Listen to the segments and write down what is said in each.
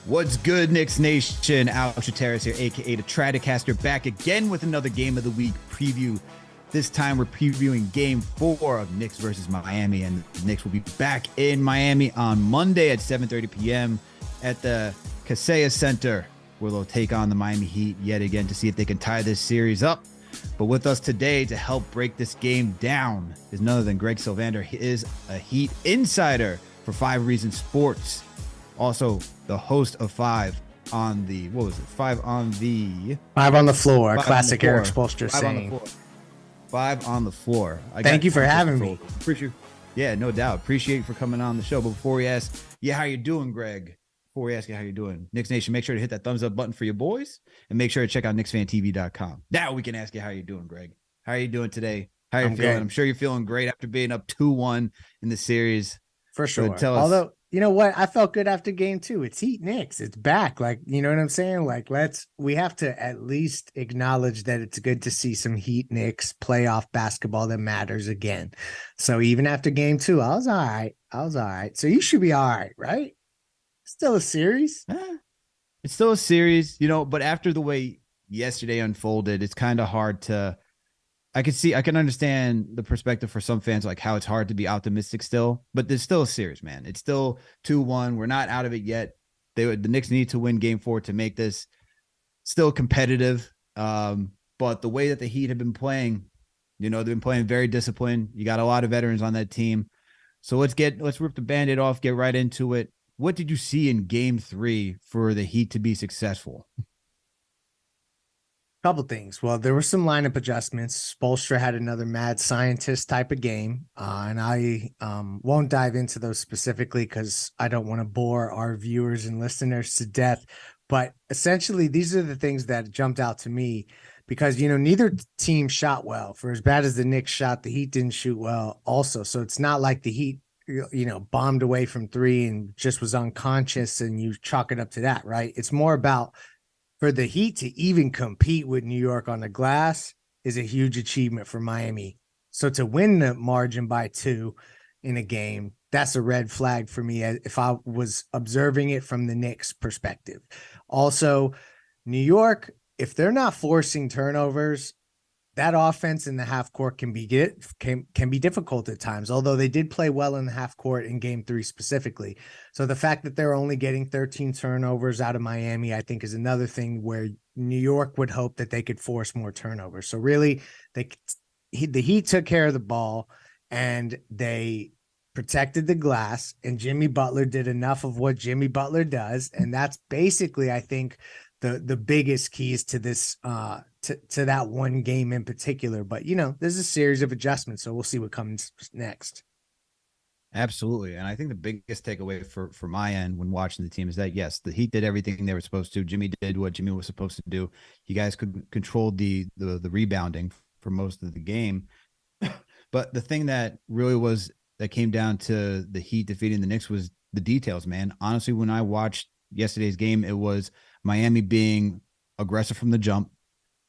What's good, Knicks Nation? Alex Terrace here, aka the Tradicaster, back again with another game of the week preview. This time we're previewing game 4 of Knicks versus Miami, and the Knicks will be back in Miami on Monday at 7:30 p.m. at the Kaseya Center, where they'll take on the Miami Heat yet again to see if they can tie this series up. But with us today to help break this game down is none other than Greg Sylvander. He is a Heat insider for 5 Reasons Sports. Also, the host of 5 on the, what was it? 5 on the... 5 on the floor, a classic Eric Spoelstra saying. 5 on the floor. Thank you for having me. Appreciate, yeah, no doubt. Appreciate you for coming on the show. But before we ask, how you doing, Greg? Before we ask you how you're doing, Knicks Nation, make sure to hit that thumbs up button for your boys and make sure to check out KnicksFanTV.com. Now we can ask you how you're doing, Greg. How are you doing today? How are you feeling? Good. I'm sure you're feeling great after being up 2-1 in the series. For sure. So although, you know what? I felt good after game 2. It's Heat Knicks. It's back. Like, you know what I'm saying? Like, we have to at least acknowledge that it's good to see some Heat Knicks playoff basketball that matters again. So even after game 2, I was all right. So you should be all right, right? Still a series. It's still a series, but after the way yesterday unfolded, it's kind of hard to, I can understand the perspective for some fans, like how it's hard to be optimistic still, but there's still a series, man. It's still 2-1. We're not out of it yet. The Knicks need to win game 4 to make this still competitive. But the way that the Heat have been playing, they've been playing very disciplined. You got a lot of veterans on that team. So let's rip the Band-Aid off, get right into it. What did you see in game 3 for the Heat to be successful? Couple things. Well, there were some lineup adjustments. Spoelstra had another mad scientist type of game, and I won't dive into those specifically because I don't want to bore our viewers and listeners to death. But essentially, these are the things that jumped out to me because, neither team shot well. For as bad as the Knicks shot, the Heat didn't shoot well also. So it's not like the Heat, bombed away from 3 and just was unconscious and you chalk it up to that, right? It's more about for the Heat to even compete with New York on the glass is a huge achievement for Miami. So to win the margin by 2 in a game, that's a red flag for me if I was observing it from the Knicks perspective. Also, New York, if they're not forcing turnovers, that offense in the half court can be difficult at times, although they did play well in the half court in game 3 specifically. So the fact that they're only getting 13 turnovers out of Miami, I think is another thing where New York would hope that they could force more turnovers. So really the Heat took care of the ball and they protected the glass, and Jimmy Butler did enough of what Jimmy Butler does. And that's basically, I think, the biggest keys to this, to that one game in particular. But, there's a series of adjustments, so we'll see what comes next. Absolutely. And I think the biggest takeaway for my end when watching the team is that, yes, the Heat did everything they were supposed to. Jimmy did what Jimmy was supposed to do. You guys could control the rebounding for most of the game. But the thing that came down to the Heat defeating the Knicks was the details, man. Honestly, when I watched yesterday's game, it was Miami being aggressive from the jump,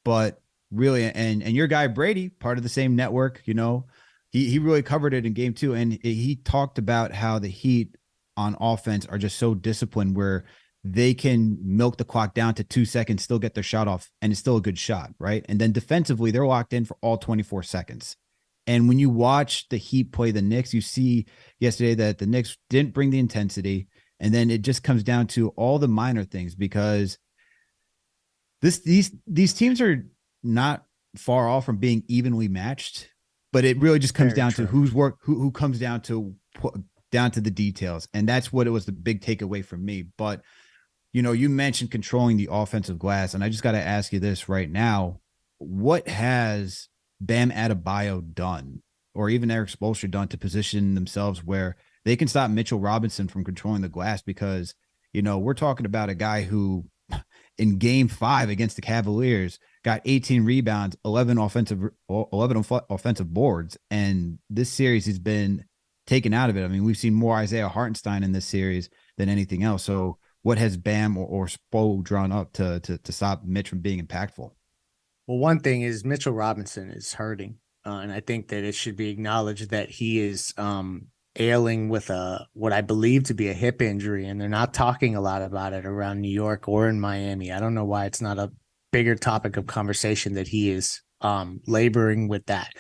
but really, and your guy Brady, part of the same network, he really covered it in game 2. And he talked about how the Heat on offense are just so disciplined where they can milk the clock down to 2 seconds, still get their shot off, and it's still a good shot, right? And then defensively, they're locked in for all 24 seconds. And when you watch the Heat play the Knicks, you see yesterday that the Knicks didn't bring the intensity. And then it just comes down to all the minor things, because these teams are not far off from being evenly matched, but it really just comes down to who comes down to the details. And that's what it was, the big takeaway from me. But, you mentioned controlling the offensive glass, and I just got to ask you this right now. What has Bam Adebayo done, or even Eric Spoelstra done, to position themselves where they can stop Mitchell Robinson from controlling the glass? Because, we're talking about a guy who in game 5 against the Cavaliers got 18 rebounds, 11 offensive boards. And this series has been taken out of it. I mean, we've seen more Isaiah Hartenstein in this series than anything else. So what has Bam or Spo drawn up to stop Mitch from being impactful? Well, one thing is Mitchell Robinson is hurting. And I think that it should be acknowledged that he is ailing with what I believe to be a hip injury, and they're not talking a lot about it around New York or in Miami. I don't know why it's not a bigger topic of conversation that he is laboring with that.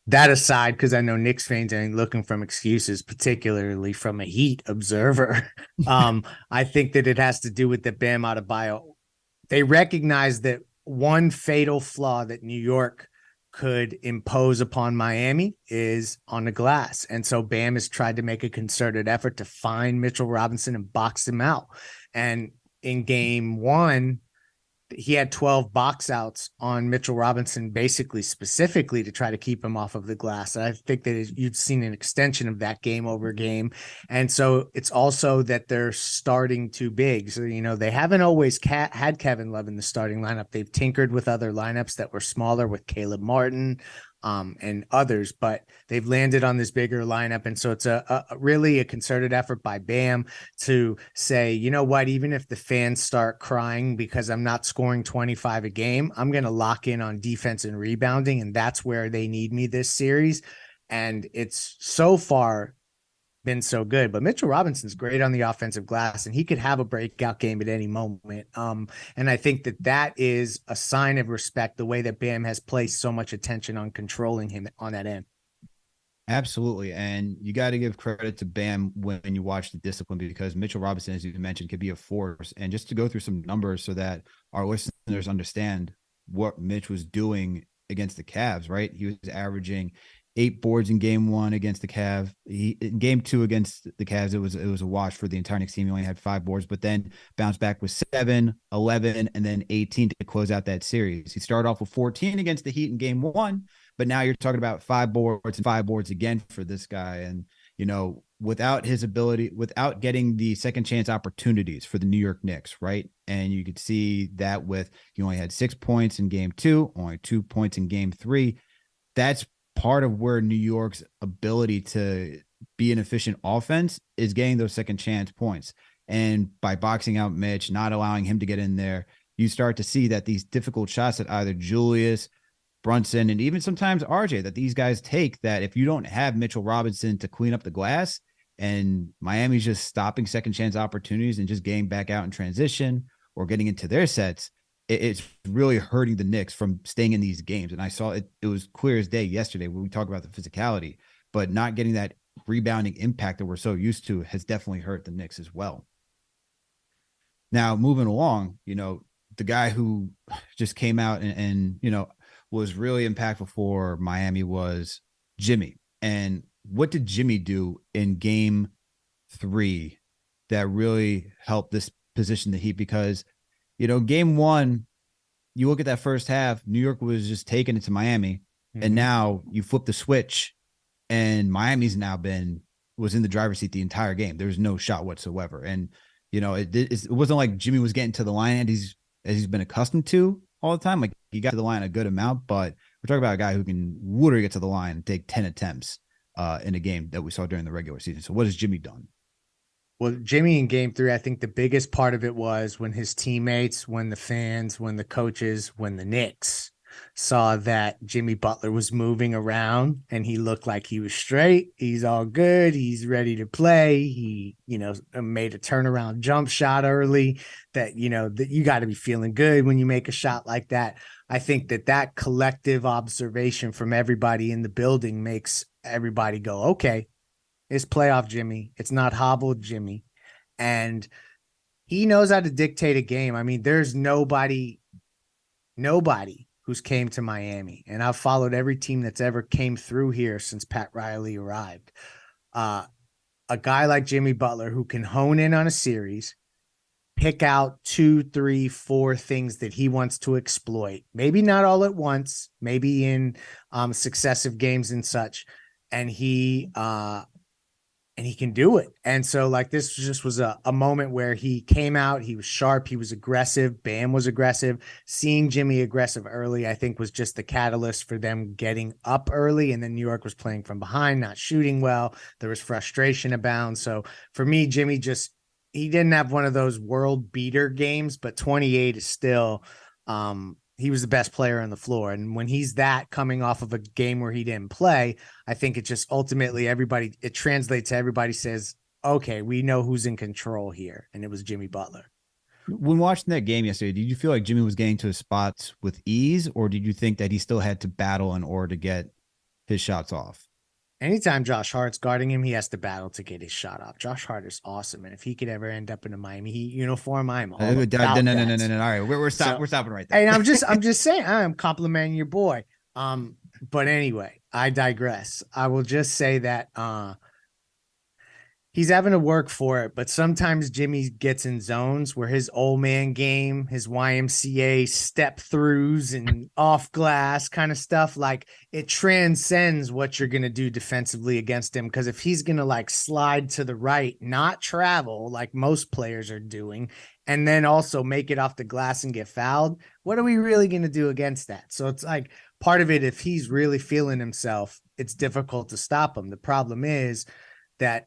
That aside, because I know Knicks fans ain't looking from excuses, particularly from a Heat observer. I think that it has to do with the Bam Adebayo. They recognize that one fatal flaw that New York could impose upon Miami is on the glass. And so Bam has tried to make a concerted effort to find Mitchell Robinson and box him out. And in game one, he had 12 box outs on Mitchell Robinson, basically specifically to try to keep him off of the glass. And I think that you've seen an extension of that game over game. And so it's also that they're starting too big. So, they haven't always had Kevin Love in the starting lineup. They've tinkered with other lineups that were smaller with Caleb Martin and others, but they've landed on this bigger lineup. And so it's a really a concerted effort by Bam to say, you know what, even if the fans start crying because I'm not scoring 25 a game, I'm going to lock in on defense and rebounding. And that's where they need me this series. And it's so far been so good, but Mitchell Robinson's great on the offensive glass, and he could have a breakout game at any moment. And I think that is a sign of respect, the way that Bam has placed so much attention on controlling him on that end. Absolutely. And you got to give credit to Bam when you watch the discipline, because Mitchell Robinson, as you mentioned, could be a force. And just to go through some numbers so that our listeners understand what Mitch was doing against the Cavs, right? He was averaging 8 boards in game 1 against the Cavs. In game 2 against the Cavs, it was a wash for the entire Knicks team. He only had 5 boards, but then bounced back with 7, 11, and then 18 to close out that series. He started off with 14 against the Heat in game 1, but now you're talking about 5 boards and 5 boards again for this guy. And, without his ability, without getting the second chance opportunities for the New York Knicks, right? And you could see that with, he only had 6 points in game 2, only 2 points in game 3. That's part of where New York's ability to be an efficient offense is getting those second chance points. And by boxing out Mitch, not allowing him to get in there, you start to see that these difficult shots that either Julius, Brunson, and even sometimes RJ, that these guys take, that if you don't have Mitchell Robinson to clean up the glass, and Miami's just stopping second chance opportunities and just getting back out in transition or getting into their sets, it's really hurting the Knicks from staying in these games. And I saw it was clear as day yesterday when we talk about the physicality, but not getting that rebounding impact that we're so used to has definitely hurt the Knicks as well. Now, moving along, the guy who just came out and was really impactful for Miami was Jimmy. And what did Jimmy do in game 3 that really helped this position the Heat? Because game 1, you look at that first half, New York was just taking it to Miami. Mm-hmm. And now you flip the switch and Miami's now was in the driver's seat the entire game. There was no shot whatsoever. And, it wasn't like Jimmy was getting to the line as he's been accustomed to all the time. Like, he got to the line a good amount, but we're talking about a guy who can literally get to the line and take 10 attempts in a game that we saw during the regular season. So what has Jimmy done? Well, Jimmy in game 3, I think the biggest part of it was when his teammates, when the fans, when the coaches, when the Knicks saw that Jimmy Butler was moving around and he looked like he was straight. He's all good. He's ready to play. He, made a turnaround jump shot early that, that you got to be feeling good when you make a shot like that. I think that collective observation from everybody in the building makes everybody go, okay, it's playoff Jimmy. It's not hobbled Jimmy. And he knows how to dictate a game. I mean, there's nobody who's came to Miami. And I've followed every team that's ever came through here since Pat Riley arrived. A guy like Jimmy Butler who can hone in on a series, pick out 2, 3, 4 things that he wants to exploit. Maybe not all at once, maybe in successive games and such. And he can do it. And so this just was a moment where he came out, he was sharp, he was aggressive, Bam was aggressive. Seeing Jimmy aggressive early, I think, was just the catalyst for them getting up early. And then New York was playing from behind, not shooting well. There was frustration abound. So for me, Jimmy he didn't have one of those world beater games, but 28 is still, he was the best player on the floor. And when he's that coming off of a game where he didn't play, I think it just ultimately it translates to everybody says, okay, we know who's in control here. And it was Jimmy Butler. When watching that game yesterday, did you feel like Jimmy was getting to his spots with ease, or did you think that he still had to battle in order to get his shots off? Anytime Josh Hart's guarding him, he has to battle to get his shot off. Josh Hart is awesome. And if he could ever end up in a Miami Heat uniform, I'm all about that. No. All right. We're stopping right there. And I'm just saying, I'm complimenting your boy. But anyway, I digress. I will just say that, he's having to work for it, but sometimes Jimmy gets in zones where his old man game, his YMCA step throughs and off glass kind of stuff, like it transcends what you're going to do defensively against him. Because if he's going to like slide to the right, not travel like most players are doing, and then also make it off the glass and get fouled, what are we really going to do against that? So it's like part of it, if he's really feeling himself, it's difficult to stop him. The problem is that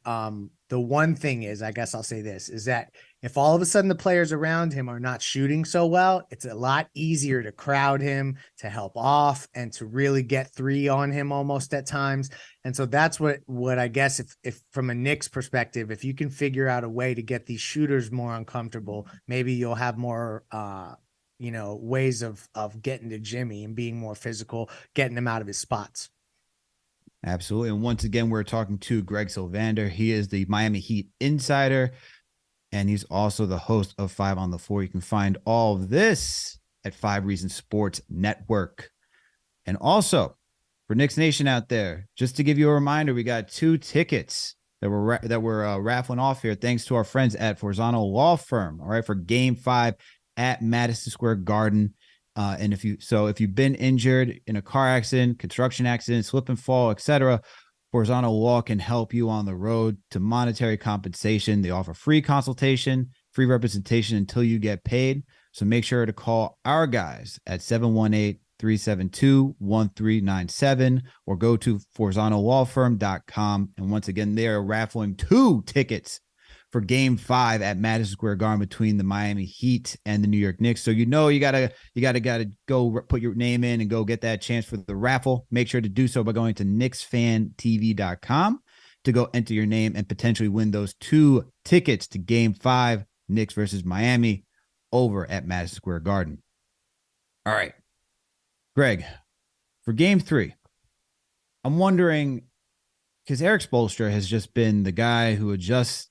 the one thing is, I guess I'll say this, is that if all of a sudden the players around him are not shooting so well, it's a lot easier to crowd him, to help off, and to really get three on him almost at times. And so that's what I guess if from a Knicks perspective, if you can figure out a way to get these shooters more uncomfortable, maybe you'll have more ways of getting to Jimmy and being more physical, getting him out of his spots. Absolutely. And once again, we're talking to Greg Sylvander. He is the Miami Heat insider, and he's also the host of 5 on the Floor. You can find all of this at 5 Reasons Sports Network. And also, for Knicks Nation out there, just to give you a reminder, we got 2 tickets that we're raffling off here, thanks to our friends at Forzano Law Firm. All right, for Game 5 at Madison Square Garden. And if you've been injured in a car accident, construction accident, slip and fall, etc., Forzano Law can help you on the road to monetary compensation. They offer free consultation, free representation until you get paid. So make sure to call our guys at 718-372-1397 or go to ForzanoLawFirm.com. And once again, they are raffling 2 tickets for Game 5 at Madison Square Garden between the Miami Heat and the New York Knicks. So you gotta go put your name in and go get that chance for the raffle. Make sure to do so by going to KnicksFanTV.com to go enter your name and potentially win those 2 tickets to Game 5, Knicks versus Miami, over at Madison Square Garden. All right, Greg, for Game 3, I'm wondering, because Eric Spoelstra has just been the guy who adjusts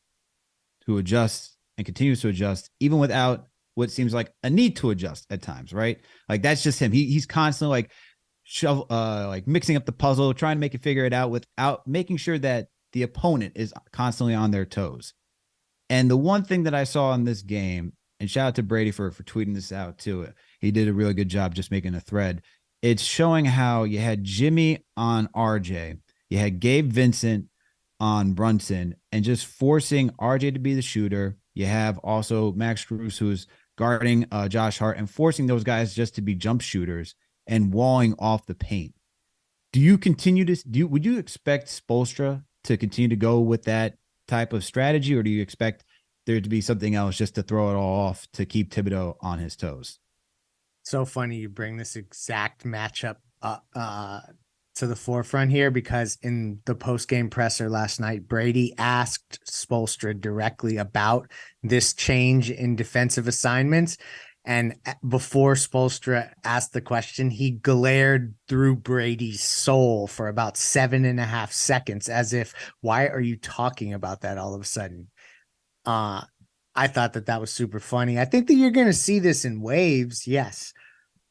and continues to adjust, even without what seems like a need to adjust at times, right? Like that's just him. He's constantly like mixing up the puzzle, trying to make it figure it out without making sure that the opponent is constantly on their toes. And the one thing that I saw in this game, and shout out to Brady for tweeting this out too. He did a really good job just making a thread. It's showing how you had Jimmy on RJ, you had Gabe Vincent on Brunson, and just forcing RJ to be the shooter. You have also Max Strus, who's guarding Josh Hart, and forcing those guys just to be jump shooters and walling off the paint. Would you expect Spoelstra to continue to go with that type of strategy, or do you expect there to be something else just to throw it all off to keep Thibodeau on his toes? So funny you bring this exact matchup to the forefront here, because in the post-game presser last night, Brady asked Spoelstra directly about this change in defensive assignments. And before Spoelstra asked the question, he glared through Brady's soul for about 7.5 seconds, as if, why are you talking about that all of a sudden? I thought that was super funny. I think that you're going to see this in waves. Yes.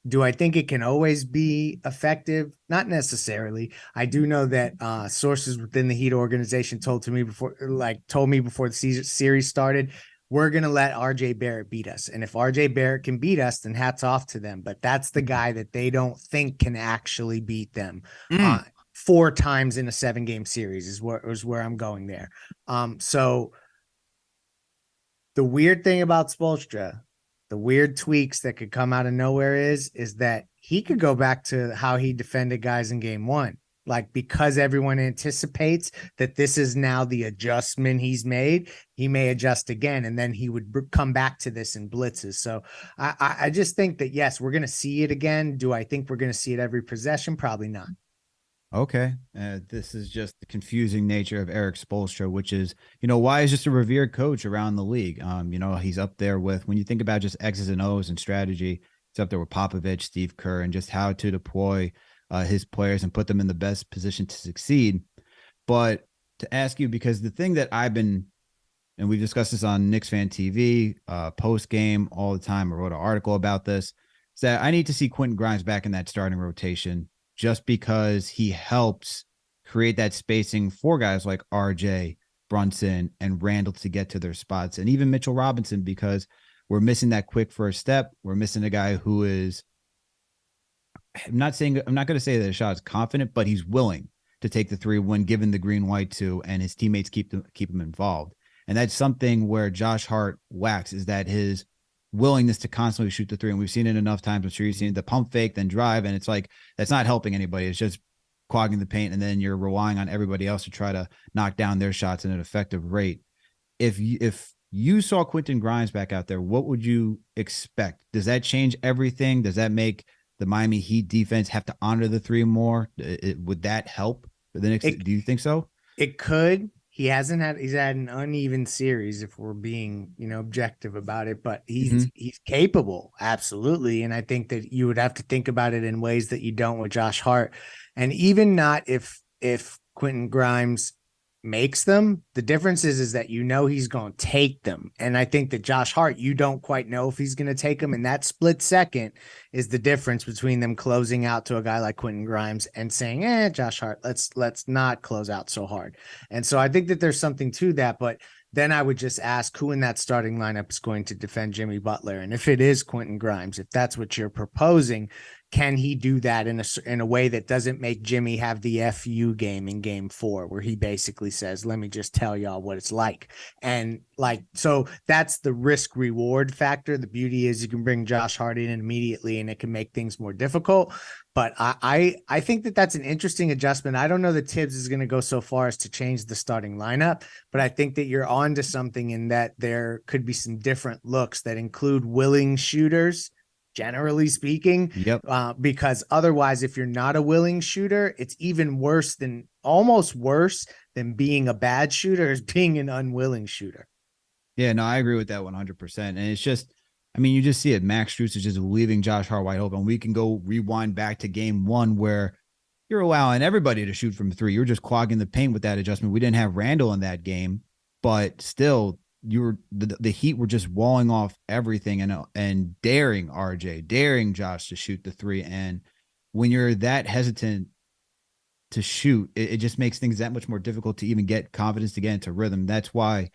Do I think it can always be effective? Not necessarily. I do know that sources within the Heat organization told me before the series started, we're going to let RJ Barrett beat us. And if RJ Barrett can beat us, then hats off to them. But that's the guy that they don't think can actually beat them 4 times in a 7-game series is where I'm going there. So the weird thing about Spoelstra, the weird tweaks that could come out of nowhere is that he could go back to how he defended guys in Game 1. Like, because everyone anticipates that this is now the adjustment he's made, he may adjust again, and then he would come back to this in blitzes. So I just think that, yes, we're going to see it again. Do I think we're going to see it every possession? Probably not. Okay. This is just the confusing nature of Eric Spoelstra, which is, why is just a revered coach around the league. He's up there with, when you think about just X's and O's and strategy, it's up there with Popovich, Steve Kerr, and just how to deploy his players and put them in the best position to succeed. But to ask you, because the thing that I've been, and we've discussed this on KnicksFanTV, post game all the time. I wrote an article about this, is that I need to see Quentin Grimes back in that starting rotation, just because he helps create that spacing for guys like RJ, Brunson, and Randall to get to their spots. And even Mitchell Robinson, because we're missing that quick first step. We're missing a guy who is, I'm not going to say that a shot is confident, but he's willing to take the three when given the green white too, and his teammates keep him involved. And that's something where Josh Hart lacks, is that his willingness to constantly shoot the three. And we've seen it enough times. I'm sure you've seen the pump fake, then drive. And it's like, that's not helping anybody. It's just clogging the paint. And then you're relying on everybody else to try to knock down their shots at an effective rate. If you saw Quentin Grimes back out there, what would you expect? Does that change everything? Does that make the Miami Heat defense have to honor the three more? Would that help for the Knicks? Do you think so? It could. He's had an uneven series, if we're being, objective about it, but he's capable. Absolutely. And I think that you would have to think about it in ways that you don't with Josh Hart. And even not if Quentin Grimes makes them, the difference is that he's going to take them. And I think that Josh Hart, you don't quite know if he's going to take them. And that split second is the difference between them closing out to a guy like Quentin Grimes and saying, Josh Hart, let's not close out so hard. And so I think that there's something to that. But then I would just ask who in that starting lineup is going to defend Jimmy Butler. And if it is Quentin Grimes, if that's what you're proposing, can he do that in a way that doesn't make Jimmy have the FU game in game 4, where he basically says, let me just tell y'all what it's like. And so that's the risk reward factor. The beauty is you can bring Josh Hart in immediately and it can make things more difficult. But I think that that's an interesting adjustment. I don't know that Tibbs is going to go so far as to change the starting lineup, but I think that you're on to something in that there could be some different looks that include willing shooters, generally speaking. Yep. Because otherwise, if you're not a willing shooter, it's almost worse than being a bad shooter is being an unwilling shooter. Yeah, no, I agree with that 100%. And it's just, you just see it. Max Strus is just leaving Josh Hart wide open. We can go rewind back to game 1 where you're allowing everybody to shoot from 3. You're just clogging the paint with that adjustment. We didn't have Randall in that game, but still, the Heat were just walling off everything and daring RJ, daring Josh to shoot the 3. And when you're that hesitant to shoot, it just makes things that much more difficult to even get confidence to get into rhythm. That's why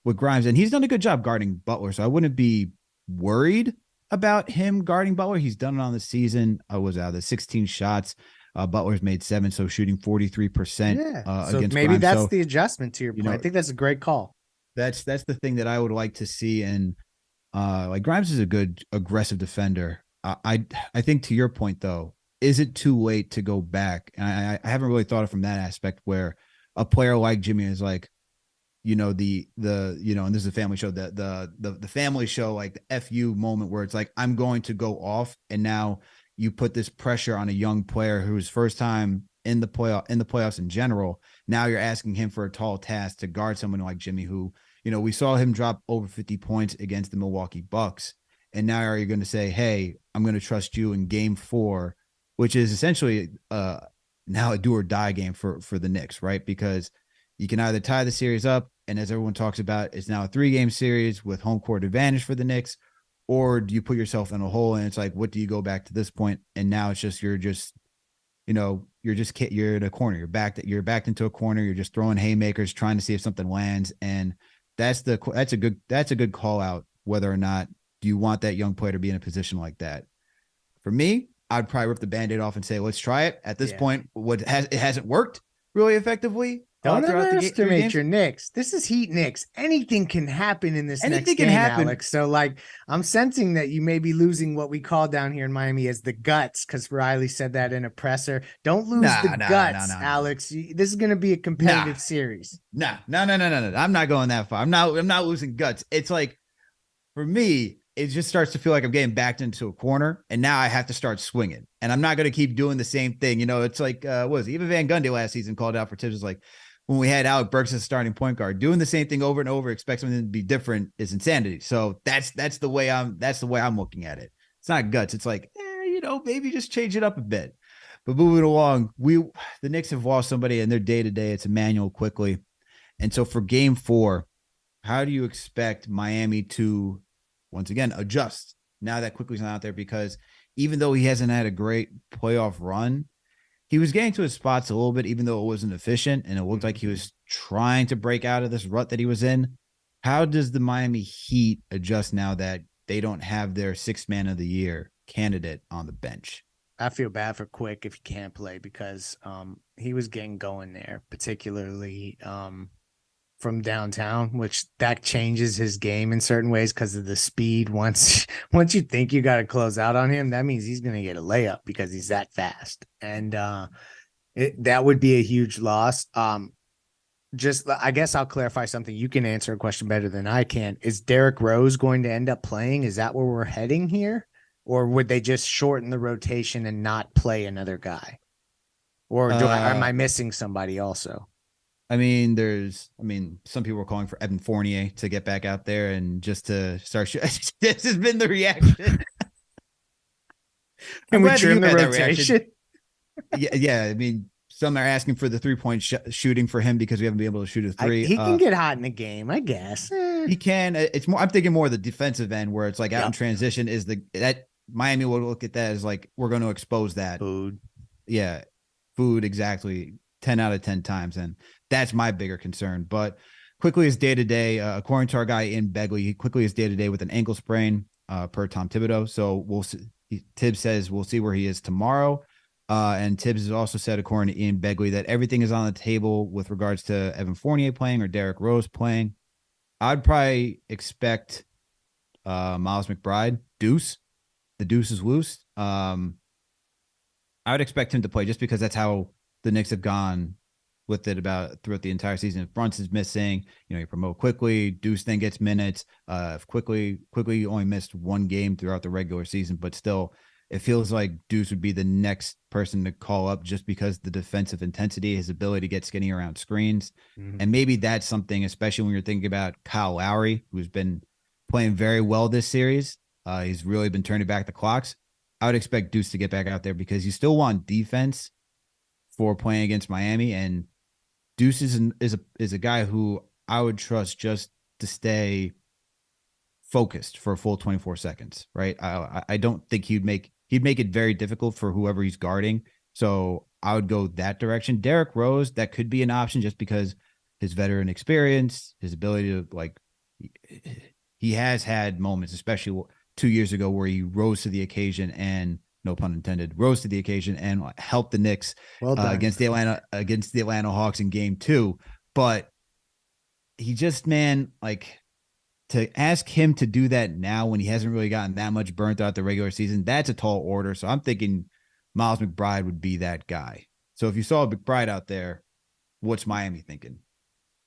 with Grimes, and he's done a good job guarding Butler, so I wouldn't be worried about him guarding Butler. He's done it on the season. I was out of the 16 shots. Butler's made 7, so shooting 43%. So against maybe Grimes. that's the adjustment to your point. I think that's a great call. That's the thing that I would like to see. And Grimes is a good aggressive defender. I think to your point though, is it too late to go back? And I haven't really thought of it from that aspect where a player like Jimmy is like, and this is a family show, the family show, like the FU moment where it's like, I'm going to go off. And now you put this pressure on a young player who's first time in the playoffs in general. Now you're asking him for a tall task to guard someone like Jimmy, who, we saw him drop over 50 points against the Milwaukee Bucks. And now are you going to say, hey, I'm going to trust you in game 4, which is essentially now a do or die game for the Knicks, right? Because you can either tie the series up, and as everyone talks about, it's now a 3-game series with home court advantage for the Knicks, or do you put yourself in a hole and it's like, what do you go back to this point? And now it's just, you're in a corner. You're backed into a corner. You're just throwing haymakers, trying to see if something lands. And that's a good call out, whether or not do you want that young player to be in a position like that. For me, I'd probably rip the Band-Aid off and say, let's try it. At this point, it hasn't worked really effectively. Don't throughout the three underestimate games. your Knicks. This is Heat Knicks. Anything can happen in this next Anything can game, happen. Alex. So, like, I'm sensing that you may be losing what we call down here in Miami as the guts, because Riley said that in a presser. Don't lose the guts, Alex. This is going to be a competitive series. No. I'm not going that far. I'm not losing guts. It's like, for me, it just starts to feel like I'm getting backed into a corner, and now I have to start swinging. And I'm not going to keep doing the same thing. You know, it's like, what was it? Even Van Gundy last season called out for Tibbs. Was like, when we had Alec Burks as starting point guard, doing the same thing over and over, expect something to be different is insanity. So that's the way I'm looking at it. It's not guts. It's like, maybe just change it up a bit. But moving along, the Knicks have lost somebody in their day-to-day. It's Emmanuel Quickley. And so for game 4, how do you expect Miami to, once again, adjust now that Quickley's not out there? Because even though he hasn't had a great playoff run, he was getting to his spots a little bit, even though it wasn't efficient, and it looked like he was trying to break out of this rut that he was in. How does the Miami Heat adjust now that they don't have their 6th man of the year candidate on the bench? I feel bad for Quick if he can't play, because he was getting going there, particularly from downtown, which that changes his game in certain ways because of the speed. Once you think you got to close out on him, that means he's going to get a layup because he's that fast. And that would be a huge loss. I guess I'll clarify something. You can answer a question better than I can. Is Derrick Rose going to end up playing? Is that where we're heading here? Or would they just shorten the rotation and not play another guy? Or am I missing somebody also? I mean, some people are calling for Evan Fournier to get back out there and just to start shooting. This has been the reaction. Can we trim the rotation? Yeah. I mean, some are asking for the 3-point shooting for him because we haven't been able to shoot a 3. He can get hot in the game, I guess. He can. It's more. I'm thinking more of the defensive end where it's like out in transition is that Miami will look at that as like, we're going to expose that food. Yeah, food, exactly. 10 out of 10 times. And that's my bigger concern. But Quickley is day-to-day, according to our guy in Begley, Quickley is day-to-day with an ankle sprain per Tom Thibodeau. So we'll see. Tibbs says we'll see where he is tomorrow. And Tibbs has also said, according to Ian Begley, that everything is on the table with regards to Evan Fournier playing or Derrick Rose playing. I'd probably expect Miles McBride, Deuce. The Deuce is loose. I would expect him to play just because that's how the Knicks have gone with it about throughout the entire season. If Brunson's missing, you promote Quickley, Deuce then gets minutes. If Quickley only missed 1 game throughout the regular season, but still, it feels like Deuce would be the next person to call up just because the defensive intensity, his ability to get skinny around screens. Mm-hmm. And maybe that's something, especially when you're thinking about Kyle Lowry, who's been playing very well this series. He's really been turning back the clocks. I would expect Deuce to get back out there because you still want defense for playing against Miami, and Deuce is a guy who I would trust just to stay focused for a full 24 seconds, right? I don't think he'd make it very difficult for whoever he's guarding. So I would go that direction. Derrick Rose, that could be an option just because his veteran experience, his ability to he has had moments, especially 2 years ago, where he rose to the occasion and, no pun intended, rose to the occasion and helped the Knicks against the Atlanta Hawks in game 2. But he just, to ask him to do that now when he hasn't really gotten that much burnt throughout the regular season, that's a tall order. So I'm thinking Miles McBride would be that guy. So if you saw McBride out there, what's Miami thinking?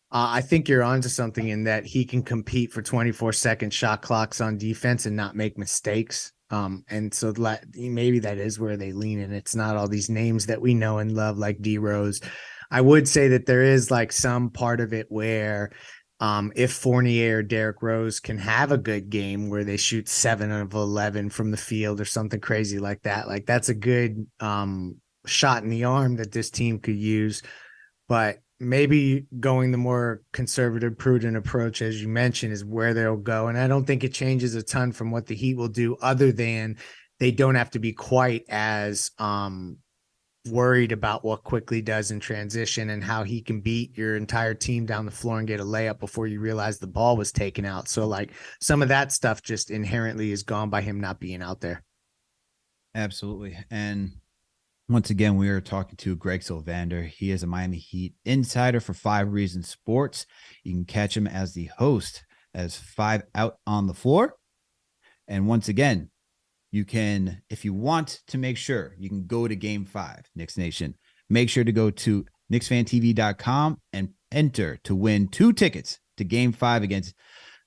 I think you're onto something in that he can compete for 24-second shot clocks on defense and not make mistakes. And so maybe that is where they lean in. It's not all these names that we know and love like D Rose. I would say that there is some part of it where if Fournier or Derrick Rose can have a good game where they shoot 7 of 11 from the field or something crazy like that, that's a good shot in the arm that this team could use. But maybe going the more conservative, prudent approach, as you mentioned, is where they'll go. And I don't think it changes a ton from what the Heat will do, other than they don't have to be quite as worried about what Quickley does in transition and how he can beat your entire team down the floor and get a layup before you realize the ball was taken out. So some of that stuff just inherently is gone by him not being out there. Absolutely. And Once again, we are talking to Greg Sylvander. He is a Miami Heat insider for 5 Reasons Sports. You can catch him as the host as 5 Out on the Floor. And once again, you can, if you want to make sure, you can go to Game 5, Knicks Nation. Make sure to go to KnicksFanTV.com and enter to win 2 tickets to Game 5 against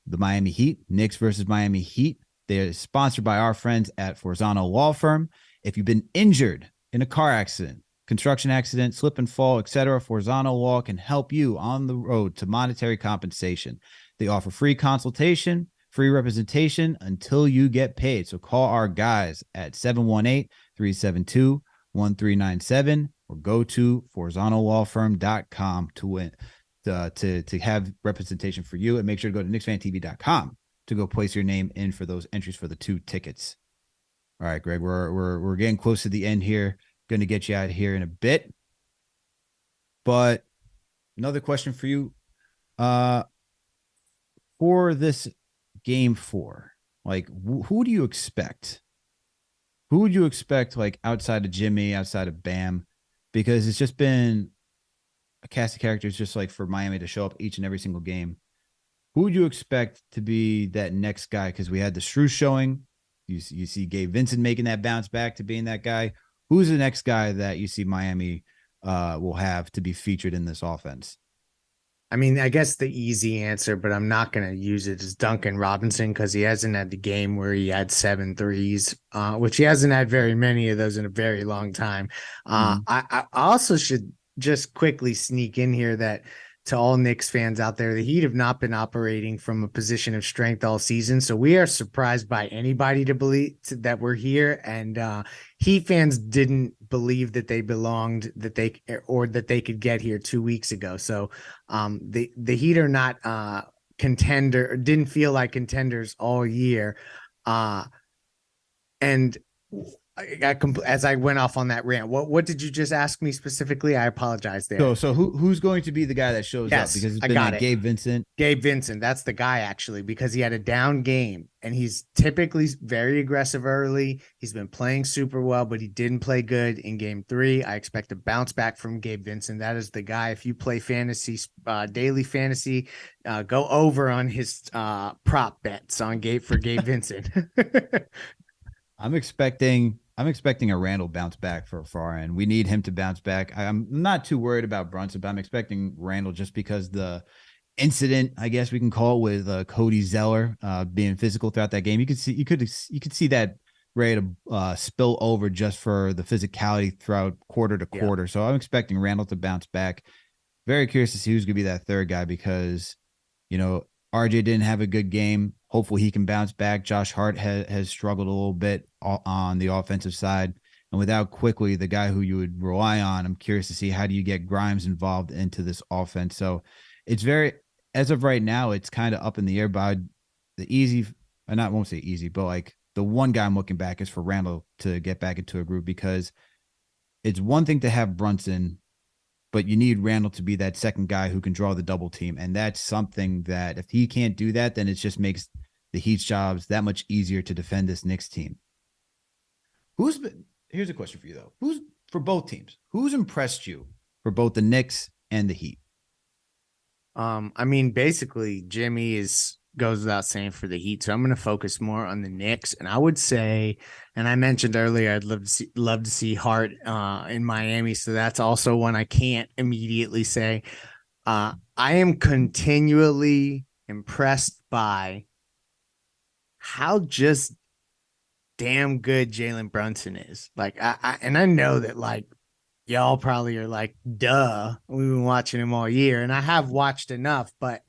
the Miami Heat, Knicks versus Miami Heat. They're sponsored by our friends at Forzano Law Firm. If you've been injured in a car accident, construction accident, slip and fall, etc., Forzano Law can help you on the road to monetary compensation. They offer free consultation, free representation until you get paid. So call our guys at 718-372-1397 or go to ForzanoLawFirm.com to win to have representation for you, and make sure to go to KnicksFanTV.com to go place your name in for those entries for the 2 tickets. All right, Greg, we're getting close to the end here. Going to get you out of here in a bit. But another question for you. For this Game 4, like, who do you expect? Who would you expect, like, outside of Jimmy, outside of Bam? Because it's just been a cast of characters just like for Miami to show up each and every single game. Who would you expect to be that next guy? Because we had the Shrew showing. You see Gabe Vincent making that bounce back to being that guy. Who's the next guy that you see Miami will have to be featured in this offense? I mean, I guess the easy answer, but I'm not going to use it, is Duncan Robinson, because he hasn't had the game where he had 7 threes, which he hasn't had very many of those in a very long time. I also should just quickly sneak in here that to all Knicks fans out there, the Heat have not been operating from a position of strength all season. So we are surprised by anybody to believe that we're here. And Heat fans didn't believe that they belonged, that they could get here 2 weeks ago. So the Heat are not contender, didn't feel like contenders all year. And as I went off on that rant, what did you just ask me specifically? I apologize there. So who's going to be the guy that shows up? Because it's been Gabe Vincent. Gabe Vincent, that's the guy, actually, because he had a down game and he's typically very aggressive early. He's been playing super well, but he didn't play good in Game 3. I expect a bounce back from Gabe Vincent. That is the guy. If you play fantasy, daily fantasy, go over on his prop bets on Gabe Vincent. I'm expecting a Randall bounce back for our end. We need him to bounce back. I'm not too worried about Brunson, but I'm expecting Randall just because the incident, I guess we can call it, with Cody Zeller being physical throughout that game. You could see that ready to spill over just for the physicality throughout quarter to quarter. So I'm expecting Randall to bounce back. Very curious to see who's going to be that third guy, because, you know, RJ didn't have a good game. Hopefully he can bounce back. Josh Hart has struggled a little bit on the offensive side. And without Quickley, the guy who you would rely on, I'm curious to see how do you get Grimes involved into this offense. So it's as of right now, it's kind of up in the air. But I won't say easy, but like the one guy I'm looking back is for Randall to get back into a group, because it's one thing to have Brunson, but you need Randall to be that second guy who can draw the double team. And that's something that if he can't do that, then it just makes the Heat's jobs that much easier to defend this Knicks team. Here's a question for you, though. For both teams, who's impressed you for both the Knicks and the Heat? I mean, basically Jimmy goes without saying for the Heat. So I'm going to focus more on the Knicks. And I would say, and I mentioned earlier, I'd love to see Hart in Miami. So that's also one I can't immediately say. I am continually impressed by how just damn good Jalen Brunson is. Like, I know that, like, y'all probably are like, duh, we've been watching him all year. And I have watched enough, but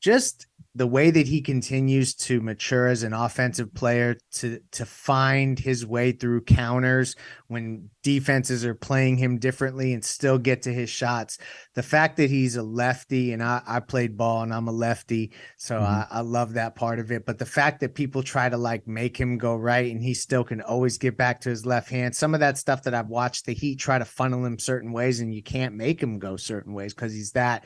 just the way that he continues to mature as an offensive player, to find his way through counters when defenses are playing him differently and still get to his shots. The fact that he's a lefty, and I played ball and I'm a lefty, so I love that part of it. But the fact that people try to like make him go right and he still can always get back to his left hand, some of that stuff that I've watched the Heat try to funnel him certain ways, and you can't make him go certain ways because he's that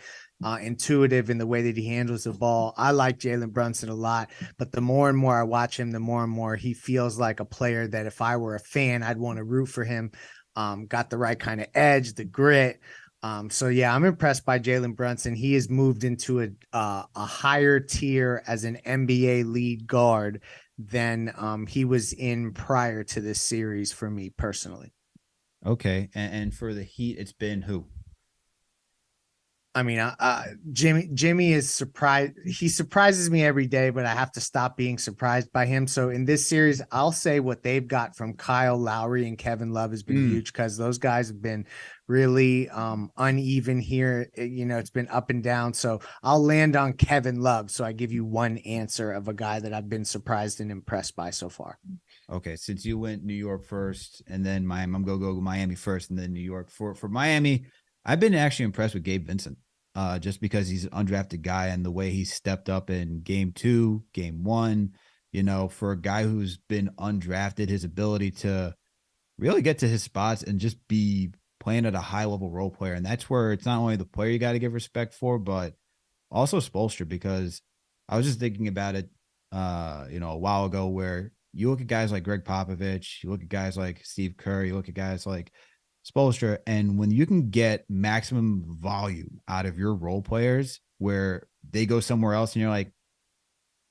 intuitive in the way that he handles the ball. I like Jalen Brunson a lot, but the more and more I watch him, the more and more he feels like a player that if I were a fan, I'd want to root for him. got the right kind of edge, the grit. So yeah, I'm impressed by Jalen Brunson. He has moved into a higher tier as an NBA lead guard than he was in prior to this series for me personally. Okay, and for the Heat, it's been who? I mean, Jimmy is surprised. He surprises me every day, but I have to stop being surprised by him. So in this series, I'll say what they've got from Kyle Lowry and Kevin Love has been huge, because those guys have been really uneven here. It's been up and down. So I'll land on Kevin Love. So I give you one answer of a guy that I've been surprised and impressed by so far. Okay, since you went New York first and then Miami, I'm gonna go Miami first and then New York. For Miami, I've been actually impressed with Gabe Vincent. Just because he's an undrafted guy and the way he stepped up in game 2, game 1, for a guy who's been undrafted, his ability to really get to his spots and just be playing at a high level role player. And that's where it's not only the player you got to give respect for, but also Spoelstra, because I was just thinking about it, a while ago, where you look at guys like Greg Popovich, you look at guys like Steve Kerr, you look at guys like Spoelstra, and when you can get maximum volume out of your role players where they go somewhere else and you're like,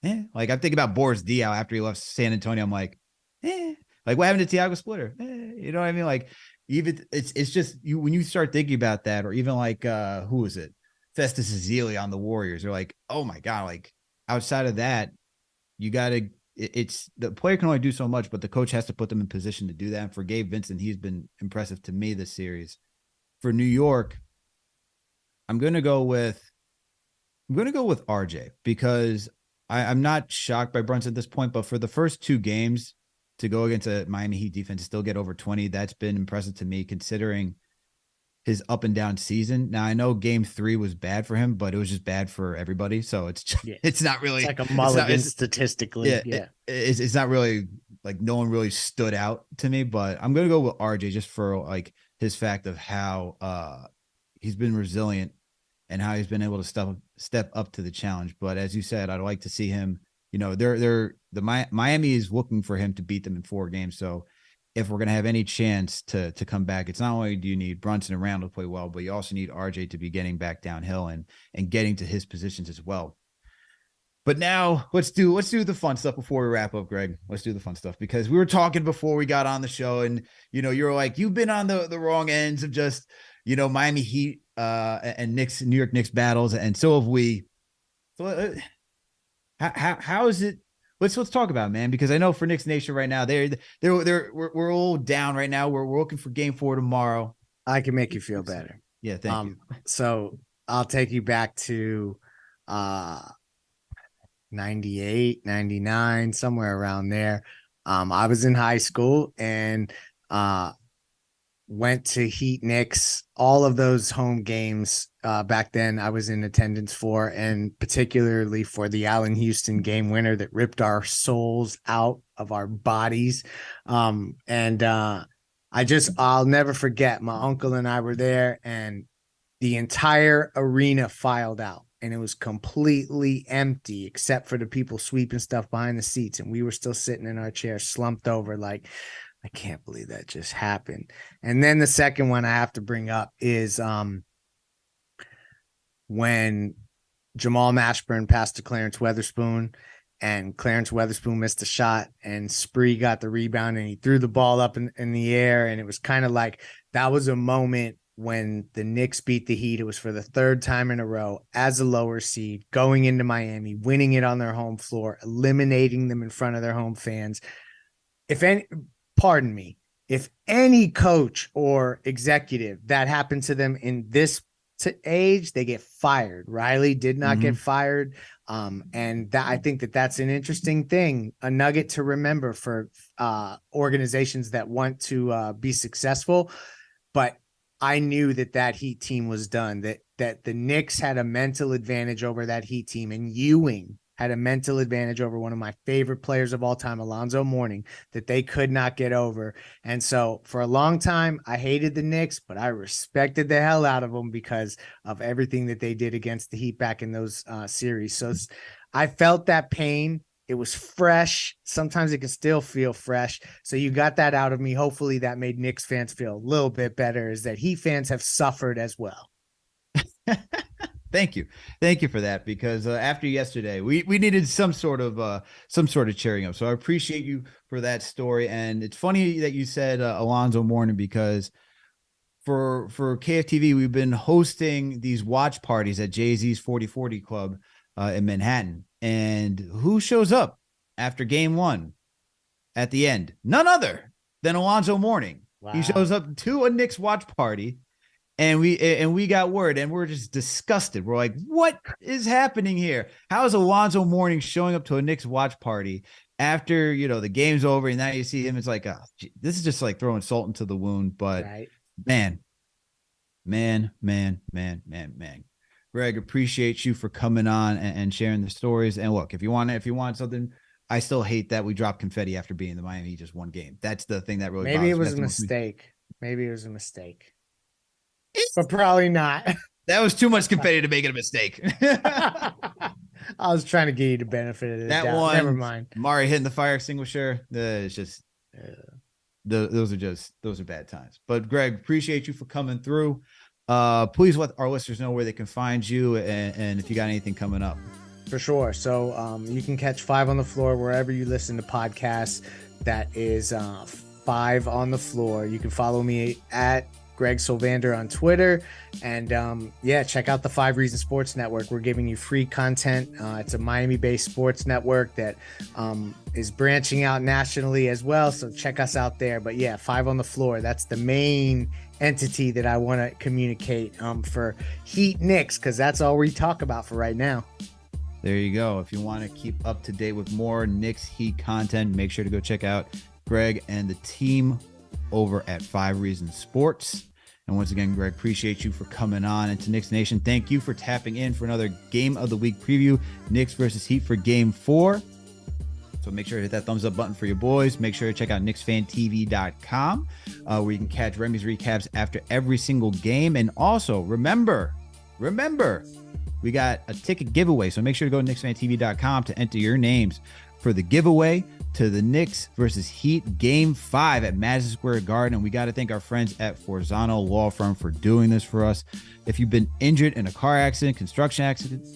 like I'm thinking about Boris Diaw after he left San Antonio. I'm like, like what happened to Thiago Splitter? You know what I mean? Like, even it's just you when you start thinking about that, or even like who was it? Festus Ezeli on the Warriors. They're like, oh my God, like outside of that, you gotta it's the player can only do so much, but the coach has to put them in position to do that. And for Gabe Vincent, he's been impressive to me this series. For New York, I'm gonna go with RJ, because I'm not shocked by Brunson at this point, but for the first 2 games to go against a Miami Heat defense and still get over 20, that's been impressive to me considering his up and down season. Now I know game 3 was bad for him, but it was just bad for everybody. So it's just, it's not really, it's like a mulligan statistically. It's not really like no one really stood out to me, but I'm going to go with RJ just for like his fact of how he's been resilient and how he's been able to step up to the challenge. But as you said, I'd like to see him, Miami is looking for him to beat them in 4 games. So if we're going to have any chance to come back, it's not only do you need Brunson and Randle to play well, but you also need RJ to be getting back downhill and getting to his positions as well. But now let's do the fun stuff before we wrap up, Greg. Let's do the fun stuff, because we were talking before we got on the show, and you're like, you've been on the wrong ends of just Miami Heat and New York Knicks battles, and so have we. So how is it? Let's talk about it, man, because I know for Knicks Nation right now, we're all down right now. We're looking for game 4 tomorrow. I can make you feel better. Yeah, thank you. So I'll take you back to 98, 99, somewhere around there. I was in high school and went to Heat Knicks, all of those home games back then I was in attendance for, and particularly for the Allen Houston game winner that ripped our souls out of our bodies. I'll never forget, my uncle and I were there, and the entire arena filed out, and it was completely empty except for the people sweeping stuff behind the seats. And we were still sitting in our chairs, slumped over, like, I can't believe that just happened. And then the second one I have to bring up is when Jamal Mashburn passed to Clarence Weatherspoon, and Clarence Weatherspoon missed a shot, and Spree got the rebound, and he threw the ball up in the air. And it was kind of like, that was a moment when the Knicks beat the Heat. It was for the 3rd time in a row as a lower seed, going into Miami, winning it on their home floor, eliminating them in front of their home fans. Pardon me, if any coach or executive that happened to them in this age, they get fired. Riley did not get fired. And that, I think that's an interesting thing, a nugget to remember for organizations that want to be successful. But I knew that Heat team was done, that the Knicks had a mental advantage over that Heat team, and Ewing had a mental advantage over one of my favorite players of all time, Alonzo Mourning, that they could not get over. And so for a long time, I hated the Knicks, but I respected the hell out of them because of everything that they did against the Heat back in those series. So I felt that pain It was fresh. Sometimes it can still feel fresh. So you got that out of me. Hopefully that made Knicks fans feel a little bit better, is that Heat fans have suffered as well. Thank you for that, because after yesterday we needed some sort of cheering up. So I appreciate you for that story. And it's funny that you said Alonzo Mourning, because for KFTV we've been hosting these watch parties at Jay-Z's 4040 Club in Manhattan, and who shows up after game one at the end? None other than Alonzo Mourning. Wow. He shows up to a Knicks watch party. And we got word, and we're just disgusted. We're like, what is happening here? How is Alonzo Mourning showing up to a Knicks watch party after, the game's over, and now you see him? It's like, oh, this is just like throwing salt into the wound. But right. man. Greg, appreciate you for coming on and sharing the stories. And look, if you want something, I still hate that we dropped confetti after beating the Miami Heat just one game. That's the thing that really maybe it was a mistake. Maybe it was a mistake. But probably not. That was too much confetti to make it a mistake. I was trying to give you the benefit of the doubt. One. Never mind. Mari hitting the fire extinguisher. It's just those are bad times. But Greg, appreciate you for coming through. Please let our listeners know where they can find you, and if you got anything coming up. For sure. So you can catch 5 on the Floor wherever you listen to podcasts. That is 5 on the Floor. You can follow me at Greg Sylvander on Twitter, and check out the 5 Reasons Sports Network. We're giving you free content. It's a Miami-based sports network that is branching out nationally as well, so check us out there. But 5 on the Floor, that's the main entity that I want to communicate for Heat Knicks, because that's all we talk about for right now. There you go. If you want to keep up to date with more Knicks Heat content, make sure to go check out Greg and the team over at 5 Reasons Sports. And once again, Greg, appreciate you for coming on. And to Knicks Nation, thank you for tapping in for another Game of the Week preview, Knicks versus Heat for Game 4. So make sure to hit that thumbs up button for your boys. Make sure to check out KnicksFanTV.com, where you can catch Remy's recaps after every single game. And also, remember, we got a ticket giveaway. So make sure to go to KnicksFanTV.com to enter your names for the giveaway to the Knicks versus Heat Game 5 at Madison Square Garden. And we got to thank our friends at Forzano Law Firm for doing this for us. If you've been injured in a car accident, construction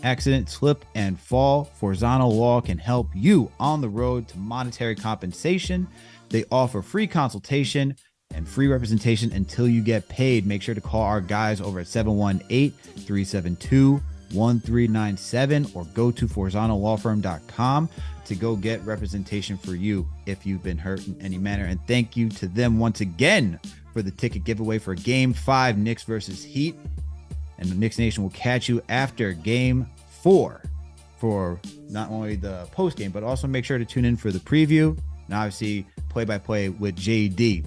accident, slip and fall, Forzano Law can help you on the road to monetary compensation. They offer free consultation and free representation until you get paid. Make sure to call our guys over at 718-372-1397 or go to ForzanoLawFirm.com to go get representation for you if you've been hurt in any manner. And thank you to them once again for the ticket giveaway for Game 5, Knicks versus Heat. And the Knicks Nation will catch you after Game 4 for not only the post game, but also make sure to tune in for the preview and obviously play-by-play with JD.